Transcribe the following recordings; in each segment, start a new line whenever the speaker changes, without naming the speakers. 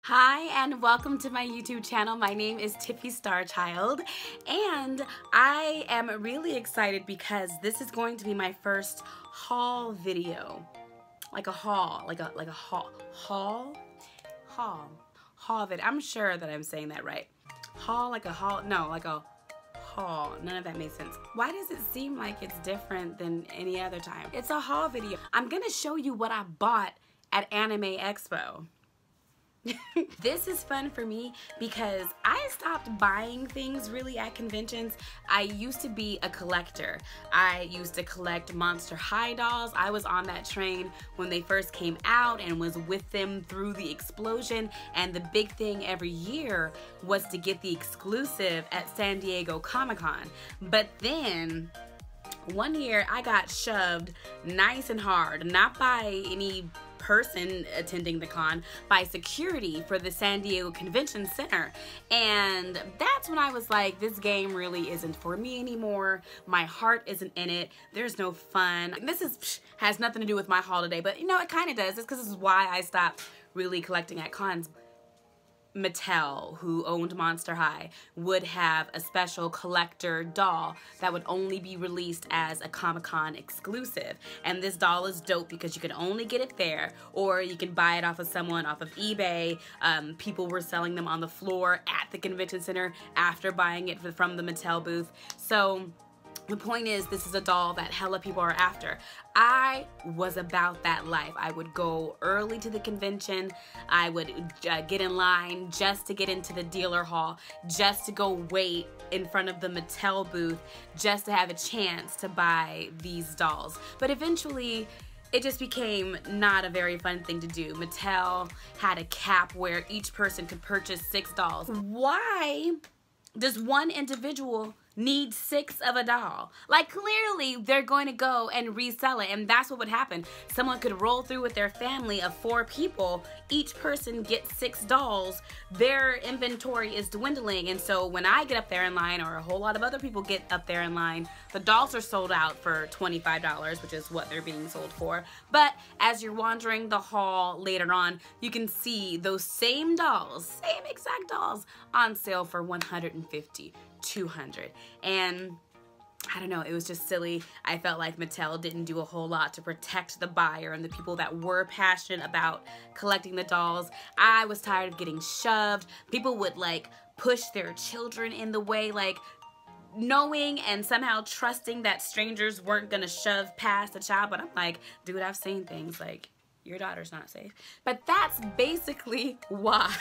Hi and welcome to my YouTube channel. My name is Tiffy Starchild and I am really excited because this is going to be my first haul video. Like a haul video. I'm sure that I'm saying that right. Haul like a haul, no, like a haul. None of that makes sense. Why does it seem like it's different than any other time? It's a haul video. I'm gonna show you what I bought at Anime Expo. This is fun for me because I stopped buying things really at conventions. I used to be a collector. I used to collect Monster High dolls. I was on that train when they first came out and was with them through the explosion. And the big thing every year was to get the exclusive at San Diego Comic-Con. But then one year I got shoved nice and hard, not by any person attending the con, by security for the San Diego Convention Center. And that's when I was like, this game really isn't for me anymore. My heart isn't in it. There's no fun. This has nothing to do with my haul today, but you know, it kind of does. It's because this is why I stopped really collecting at cons. Mattel, who owned Monster High, would have a special collector doll that would only be released as a Comic-Con exclusive. And this doll is dope because you can only get it there, or you can buy it off of someone off of eBay. People were selling them on the floor at the convention center after buying it from the Mattel booth. So the point is, this is a doll that hella people are after. I was about that life. I would go early to the convention. I would get in line just to get into the dealer hall, just to go wait in front of the Mattel booth, just to have a chance to buy these dolls. But eventually, it just became not a very fun thing to do. Mattel had a cap where each person could purchase 6 dolls. Why does one individual need 6 of a doll? Like, clearly they're going to go and resell it, and that's what would happen. Someone could roll through with their family of 4 people, each person gets 6 dolls, their inventory is dwindling, and so when I get up there in line, or a whole lot of other people get up there in line, the dolls are sold out for $25, which is what they're being sold for. But as you're wandering the hall later on, you can see those same dolls, same exact dolls, on sale for $150. $200. And I don't know, it was just silly. I felt like Mattel didn't do a whole lot to protect the buyer and the people that were passionate about collecting the dolls. I was tired of getting shoved. People would like push their children in the way, like knowing and somehow trusting that strangers weren't gonna shove past a child. But I'm like, dude, I've seen things like, your daughter's not safe. But that's basically why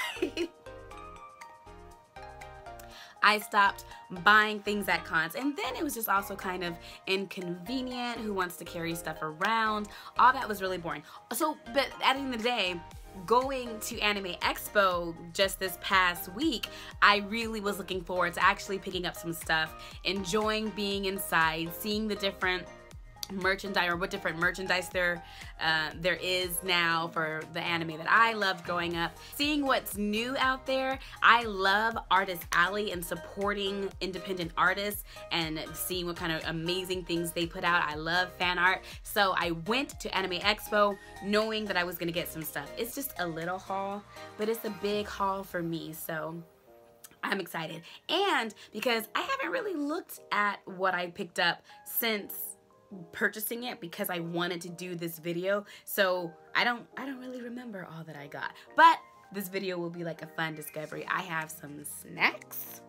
I stopped buying things at cons. And then it was just also kind of inconvenient. Who wants to carry stuff around? All that was really boring. So, but at the end of the day, going to Anime Expo just this past week, I really was looking forward to actually picking up some stuff, enjoying being inside, seeing the different merchandise, or what different merchandise there is now for the anime that I loved growing up, seeing what's new out there. I love Artist Alley and supporting independent artists and seeing what kind of amazing things they put out. I love fan art, so I went to Anime Expo knowing that I was gonna get some stuff. It's just a little haul, but it's a big haul for me, so I'm excited. And because I haven't really looked at what I picked up since purchasing it, because I wanted to do this video, so I don't really remember all that I got. But this video will be like a fun discovery. I have some snacks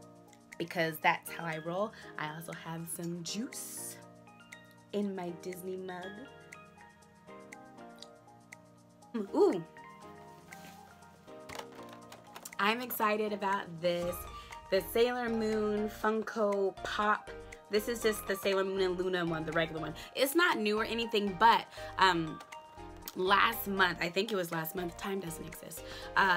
because that's how I roll. I also have some juice in my Disney mug. Ooh, I'm excited about this. The Sailor Moon Funko Pop. This is just the Sailor Moon and Luna one, the regular one. It's not new or anything, but last month, I think it was last month, time doesn't exist.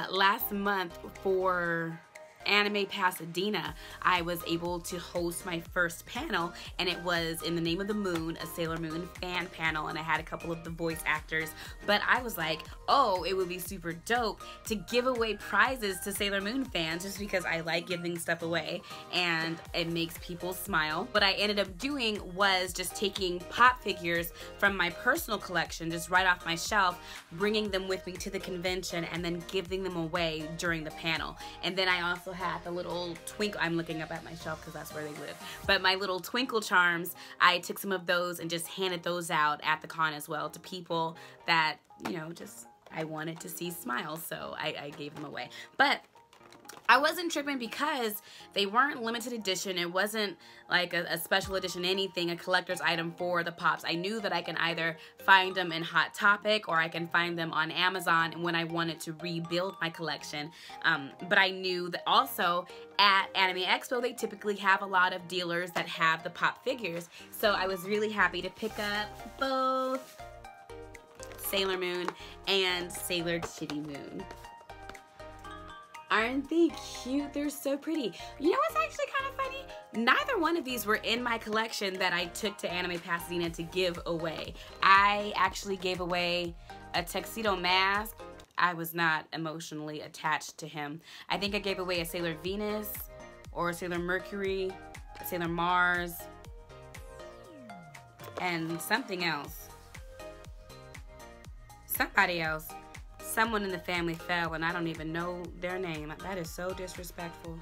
Last month for Anime Pasadena, I was able to host my first panel, and it was In the Name of the Moon, a Sailor Moon fan panel, and I had a couple of the voice actors. But I was like, oh, it would be super dope to give away prizes to Sailor Moon fans, just because I like giving stuff away and it makes people smile. What I ended up doing was just taking pop figures from my personal collection, just right off my shelf, bringing them with me to the convention, and then giving them away during the panel. And then I also had the little twinkle, I'm looking up at my shelf because that's where they live, but my little twinkle charms, I took some of those and just handed those out at the con as well to people that, you know, just I wanted to see smiles, so I gave them away. But I wasn't tripping because they weren't limited edition. It wasn't like a special edition anything, a collector's item for the Pops. I knew that I can either find them in Hot Topic or I can find them on Amazon when I wanted to rebuild my collection. But I knew that also at Anime Expo, they typically have a lot of dealers that have the Pop figures. So I was really happy to pick up both Sailor Moon and Sailor Chitty Moon. Aren't they cute? They're so pretty. You know what's actually kind of funny? Neither one of these were in my collection that I took to Anime Pasadena to give away. I actually gave away a Tuxedo Mask. I was not emotionally attached to him. I think I gave away a Sailor Venus or a Sailor Mercury, a Sailor Mars, and something else. Somebody else. Someone in the family fell and I don't even know their name. That is so disrespectful.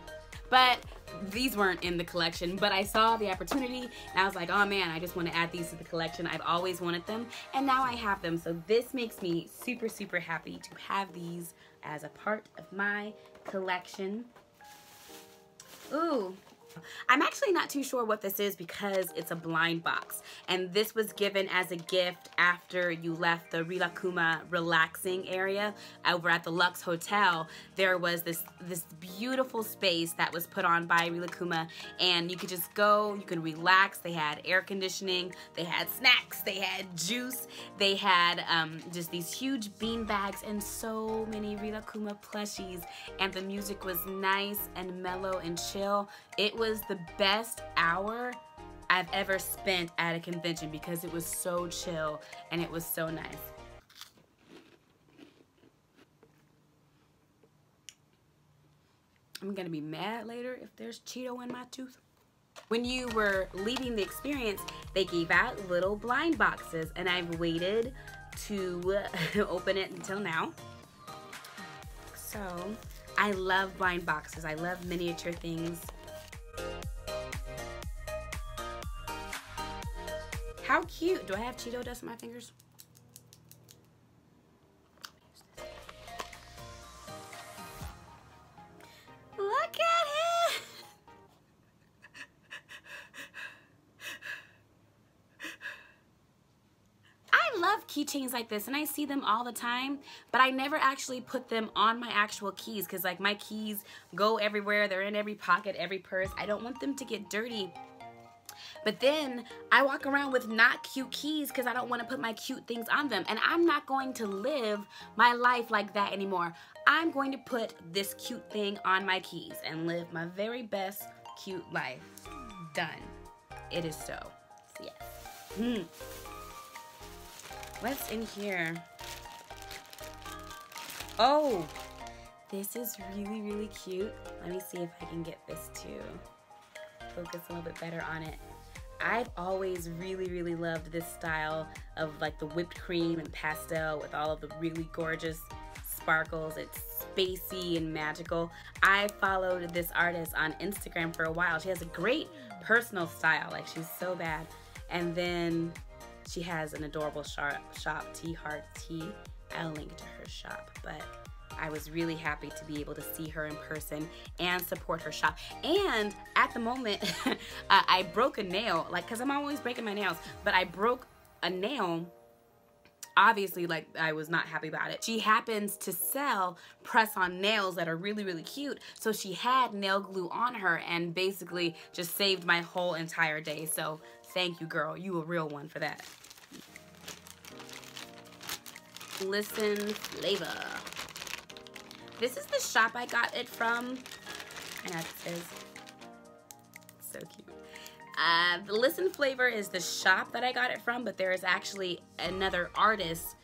But these weren't in the collection, but I saw the opportunity and I was like, oh man, I just want to add these to the collection. I've always wanted them and now I have them. So this makes me super, super happy to have these as a part of my collection. Ooh. I'm actually not too sure what this is because it's a blind box, and this was given as a gift after you left the Rilakkuma relaxing area over at the Lux Hotel. There was this beautiful space that was put on by Rilakkuma, and you could just go, you could relax. They had air conditioning, they had snacks, they had juice, they had just these huge bean bags and so many Rilakkuma plushies, and the music was nice and mellow and chill. It was the best hour I've ever spent at a convention because it was so chill and it was so nice. I'm gonna be mad later if there's Cheeto in my tooth. When you were leaving the experience, they gave out little blind boxes and I've waited to open it until now. So I love blind boxes. I love miniature things. How cute. Do I have Cheeto dust in my fingers? Look at him. I love keychains like this and I see them all the time, but I never actually put them on my actual keys because like my keys go everywhere. They're in every pocket, every purse. I don't want them to get dirty. But then I walk around with not cute keys because I don't want to put my cute things on them. And I'm not going to live my life like that anymore. I'm going to put this cute thing on my keys and live my very best cute life. Done. It is so. Yes. What's in here? Oh, this is really, really cute. Let me see if I can get this to focus a little bit better on it. I've always really, really loved this style of like the whipped cream and pastel with all of the really gorgeous sparkles. It's spacey and magical. I followed this artist on Instagram for a while. She has a great personal style. Like she's so bad. And then she has an adorable shop, Tea Heart Tea. I'll link to her shop, but I was really happy to be able to see her in person and support her shop. And at the moment, I broke a nail, like, cause I'm always breaking my nails, but I broke a nail. Obviously, like, I was not happy about it. She happens to sell press-on nails that are really, really cute. So she had nail glue on her and basically just saved my whole entire day. So thank you, girl. You a real one for that. Listen Flavor. This is the shop I got it from. I know it is. So cute. The Listen flavor is the shop that I got it from, but there is actually another artist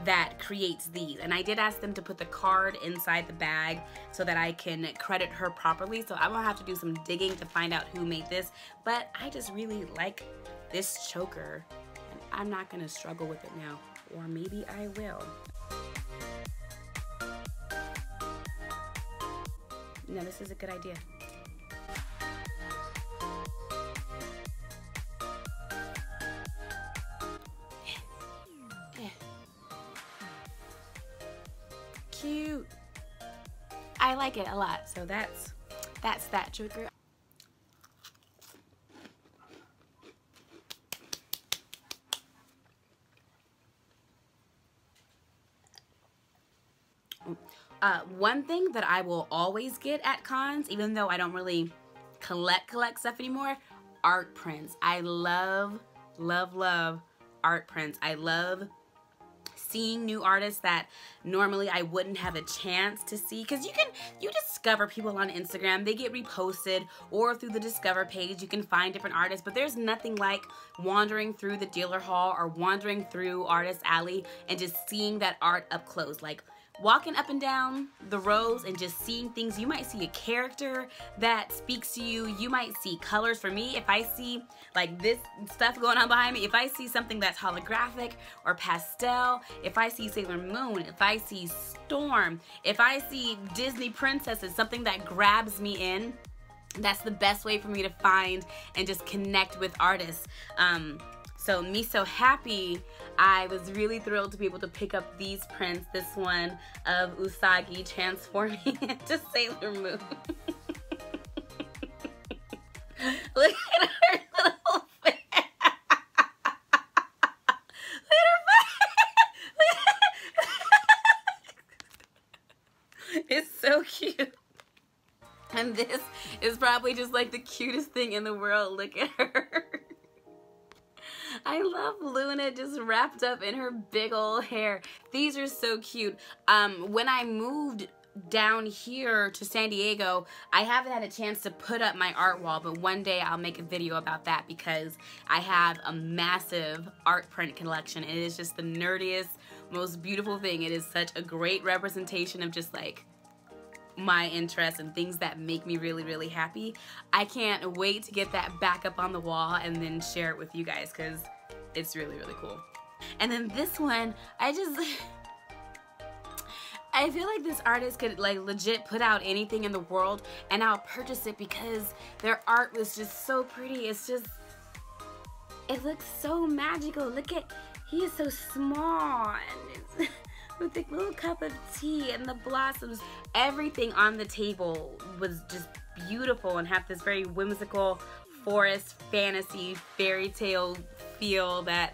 that creates these, and I did ask them to put the card inside the bag so that I can credit her properly, so I'm gonna have to do some digging to find out who made this, but I just really like this choker, and I'm not gonna struggle with it now, or maybe I will. No, this is a good idea. Cute. I like it a lot, so that's that choker. One thing that I will always get at cons, even though I don't really collect stuff anymore, art prints. I love art prints. I love seeing new artists that normally I wouldn't have a chance to see, because you discover people on Instagram, they get reposted, or through the Discover page you can find different artists, but there's nothing like wandering through the dealer hall or wandering through Artist Alley and just seeing that art up close. Like walking up and down the rows and just seeing things. You might see a character that speaks to you. You might see colors. For me, if I see like this stuff going on behind me, if I see something that's holographic or pastel, if I see Sailor Moon, if I see Storm, if I see Disney princesses, something that grabs me in, that's the best way for me to find and just connect with artists. So me so happy, I was really thrilled to be able to pick up these prints. This one of Usagi transforming into Sailor Moon. Look at her little face. Look at her face. It's so cute. And this is probably just like the cutest thing in the world. Look at her. I love Luna just wrapped up in her big old hair. These are so cute. When I moved down here to San Diego, I haven't had a chance to put up my art wall, but one day I'll make a video about that because I have a massive art print collection. It is just the nerdiest, most beautiful thing. It is such a great representation of just like my interests and things that make me really, really happy. I can't wait to get that back up on the wall and then share it with you guys because it's really, really cool. And then this one, I feel like this artist could like legit put out anything in the world and I'll purchase it because their art was just so pretty. It's just, it looks so magical. Look at, he is so small and it's with the little cup of tea and the blossoms. Everything on the table was just beautiful and have this very whimsical forest fantasy fairy tale feel that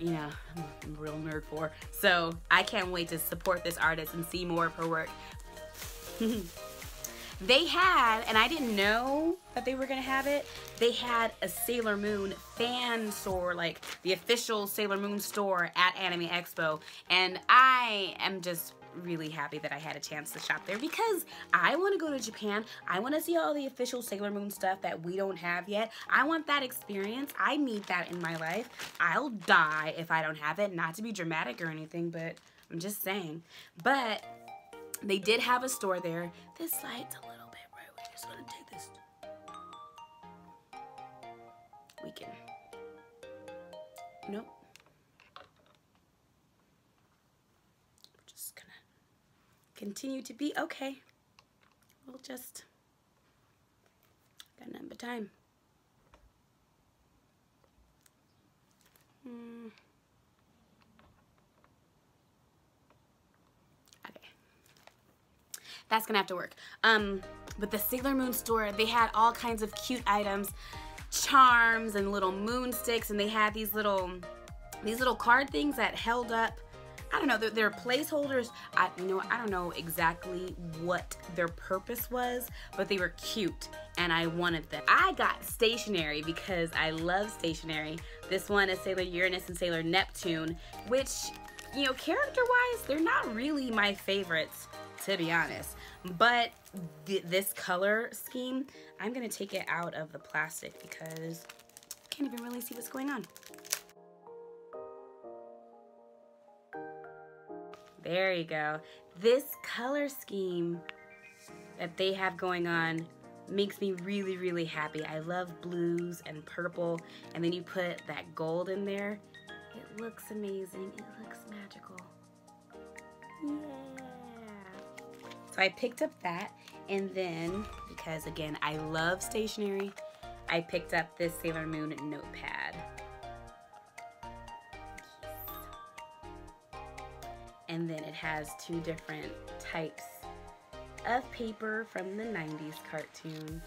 you know, I'm a real nerd for. So I can't wait to support this artist and see more of her work. They had, and I didn't know that they were gonna have it, they had a Sailor Moon fan store, like the official Sailor Moon store at Anime Expo, and I am just really happy that I had a chance to shop there because I want to go to Japan. I want to see all the official Sailor Moon stuff that we don't have yet. I want that experience. I need that in my life. I'll die if I don't have it. Not to be dramatic or anything, but I'm just saying. But they did have a store there. This light's a little bit bright. We're just gonna take this. We can. Nope. We're just gonna continue to be okay. We'll just got nothing but time. That's gonna have to work. But the Sailor Moon store, they had all kinds of cute items, charms and little moon sticks, and they had these little card things that held up. I don't know, they're placeholders. I don't know exactly what their purpose was, but they were cute and I wanted them. I got Stationery because I love Stationery. This one is Sailor Uranus and Sailor Neptune, which, you know, character-wise, they're not really my favorites, to be honest. But this color scheme, I'm gonna take it out of the plastic because I can't even really see what's going on. There you go. This color scheme that they have going on makes me really, really happy. I love blues and purple, and then you put that gold in there. It looks amazing. It looks magical. Yeah. So I picked up that, and then, because again, I love stationery, I picked up this Sailor Moon notepad. And then it has two different types of paper from the 90s cartoon.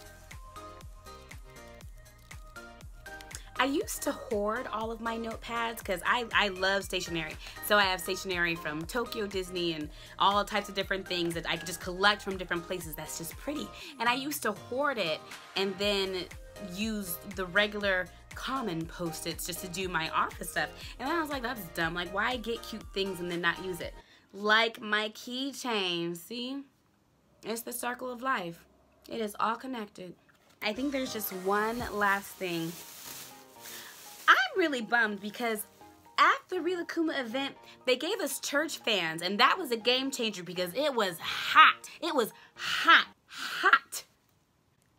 I used to hoard all of my notepads because I love stationery. So I have stationery from Tokyo Disney and all types of different things that I could just collect from different places that's just pretty. And I used to hoard it and then use the regular common Post-its just to do my office stuff. And then I was like, that's dumb. Like, why get cute things and then not use it? Like my keychain, see? It's the circle of life. It is all connected. I think there's just one last thing. I'm really bummed because at the Rilakkuma event, they gave us church fans, and that was a game changer because it was hot. It was hot, hot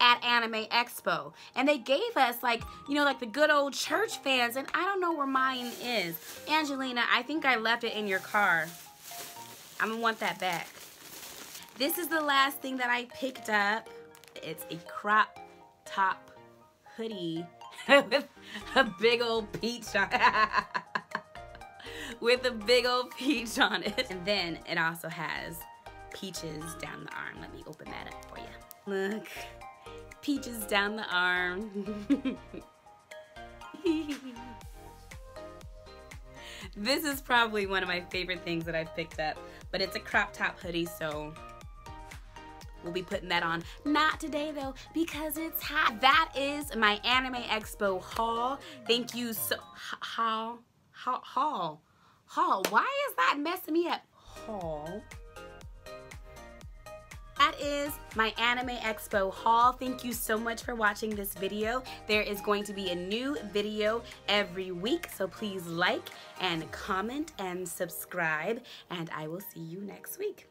at Anime Expo. And they gave us, like, you know, like the good old church fans, and I don't know where mine is. Angelina, I think I left it in your car. I'm gonna want that back. This is the last thing that I picked up. It's a crop top hoodie with a big old peach on it. With a big old peach on it. And then it also has peaches down the arm. Let me open that up for you. Look, peaches down the arm. This is probably one of my favorite things that I've picked up, but it's a crop top hoodie, so we'll be putting that on. Not today though, because it's hot. That is my Anime Expo haul. Thank you so, haul. Why is that messing me up? Haul. That is my Anime Expo haul. Thank you so much for watching this video. There is going to be a new video every week, so please like and comment and subscribe, and I will see you next week.